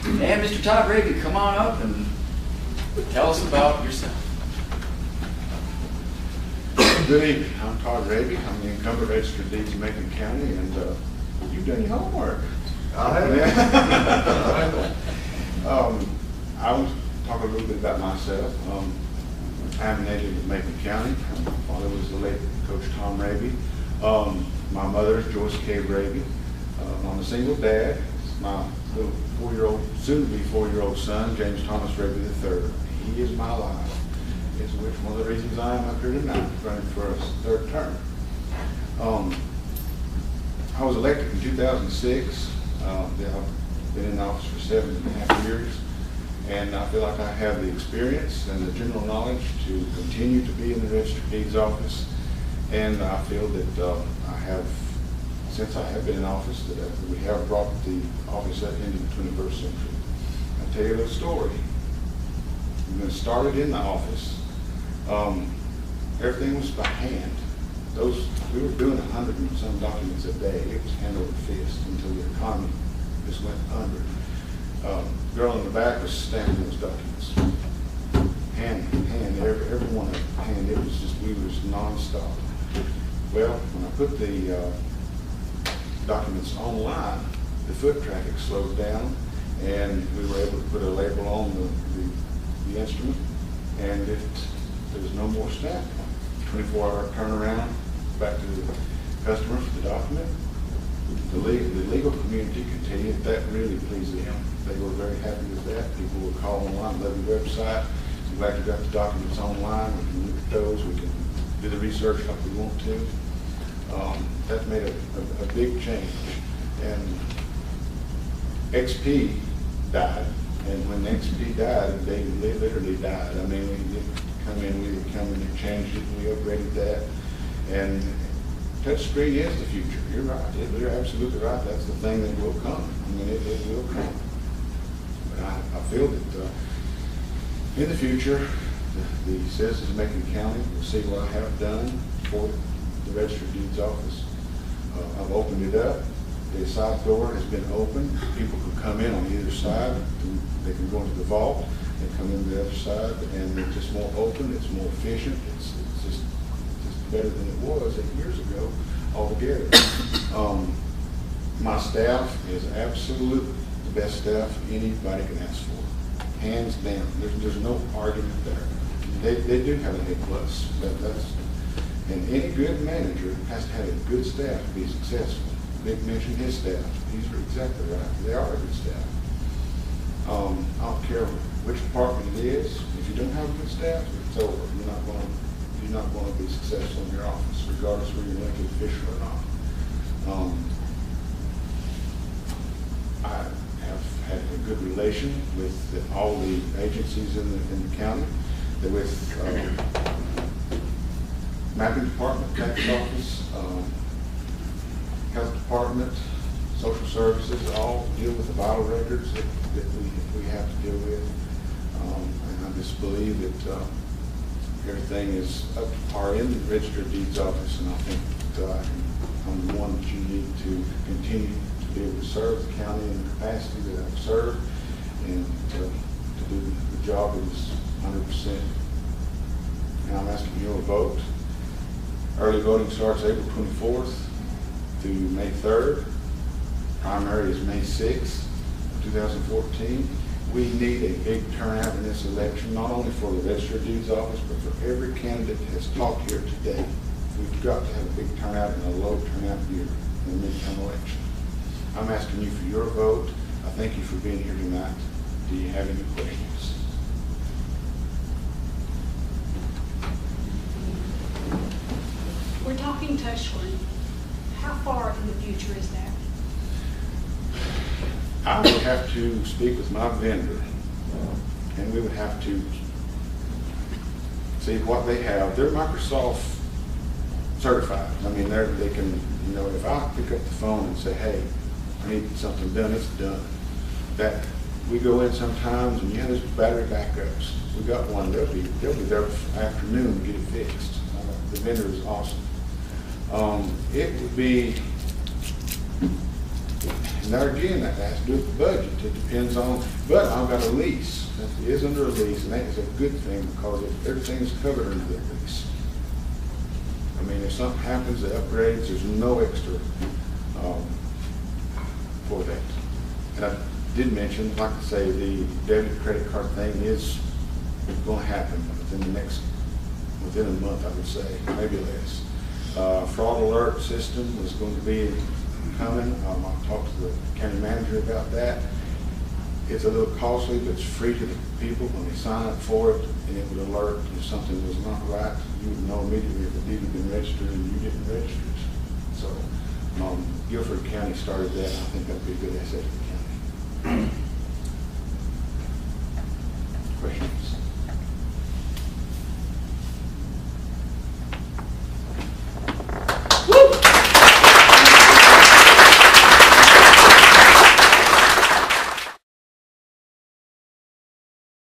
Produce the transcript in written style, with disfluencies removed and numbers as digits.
And Mr. Todd Raby, come on up and tell us about yourself. Good evening. I'm Todd Raby. I'm the incumbent registered of deeds in Macon County, and you've done your homework. I have. I want to talk a little bit about myself. I'm a native of Macon County. My father was the late Coach Tom Raby. My mother is Joyce K. Raby. I'm a single dad. My little 4-year-old, soon-to-be 4-year-old son, James Thomas Raby III. He is my life. Is which one of the reasons I am up here tonight, running for a third term. I was elected in 2006. I've been in office for 7.5 years, and I feel like I have the experience and the general knowledge to continue to be in the Register of Deeds office. And I feel that I have, since I have been in office, that we have brought the office up into the 21st century. I'll tell you a little story. When I started in the office, everything was by hand. We were doing 100 and some documents a day. It was hand over fist until the economy just went under. Girl in the back was stamping those documents. Hand, every one of them, hand. It was just, we was nonstop. Well, when I put the documents online, the foot traffic slowed down, and we were able to put a label on the instrument, and there was no more staff. 24-hour turnaround back to the customer for the document. The legal community can tell you that really pleased them. They were very happy with that. People would call online, love your website. I'm glad you got the documents online. We can look at those. We can do the research like we want to. That made a big change. And XP died. And when XP died, they literally died. I mean, we come in and changed it, we upgraded that. And touchscreen is the future. You're right. You're absolutely right. That's the thing that will come. I mean, it will come. But I feel that in the future, the citizens of Macon County will see what I have done for the Register of Deeds office. I've opened it up. The side door has been open. People can come in on either side. They can go into the vault and come in the other side, and it's just more open. It's more efficient. It's just better than it was 8 years ago altogether. My staff is absolutely the best staff anybody can ask for, hands down. There's no argument there. They do have an A+. And any good manager has to have a good staff to be successful. Nick mentioned his staff. He's exactly right. They are a good staff. I don't care which department it is. If you don't have a good staff, it's over. You're not going to be successful in your office, regardless whether you're elected official or not. I have had a good relation with all the agencies in the county. With mapping department, tax office, health department, social services, all deal with the vital records that we have to deal with. And I just believe that everything is up to par in the Register of Deeds office, and I think that I'm the one that you need to continue to be able to serve the county in the capacity that I've served, and to do the job is 100%. And I'm asking your vote. Early voting starts April 24th through May 3rd. Primary is May 6th, 2014. We need a big turnout in this election, not only for the Register of Deeds office, but for every candidate that has talked here today. We've got to have a big turnout in a low turnout year in the midterm election. I'm asking you for your vote. I thank you for being here tonight. Do you have any questions? We're talking touchscreen. How far in the future is that? I would have to speak with my vendor, and we would have to see what they have. They're Microsoft certified. I mean, they can, you know, if I pick up the phone and say, hey, I need something done, it's done. That we go in sometimes, and yeah, there's battery backups. We got one. They'll be there afternoon to get it fixed. The vendor is awesome. It would be And there again, that has to do with the budget. It depends on, but I've got a lease. It is under a lease, and that is a good thing because everything is covered under the lease. I mean, if something happens, the upgrades, there's no extra for that. And I did mention, like I say, the debit credit card thing is going to happen within a month, I would say, maybe less. Fraud alert system is going to be coming. I'll talk to the county manager about that. It's a little costly, but it's free to the people when they sign up for it, and it would alert if something was not right. You would know immediately if it had been registered and you didn't register it. So Guilford County started that. I think that'd be a good asset to the county.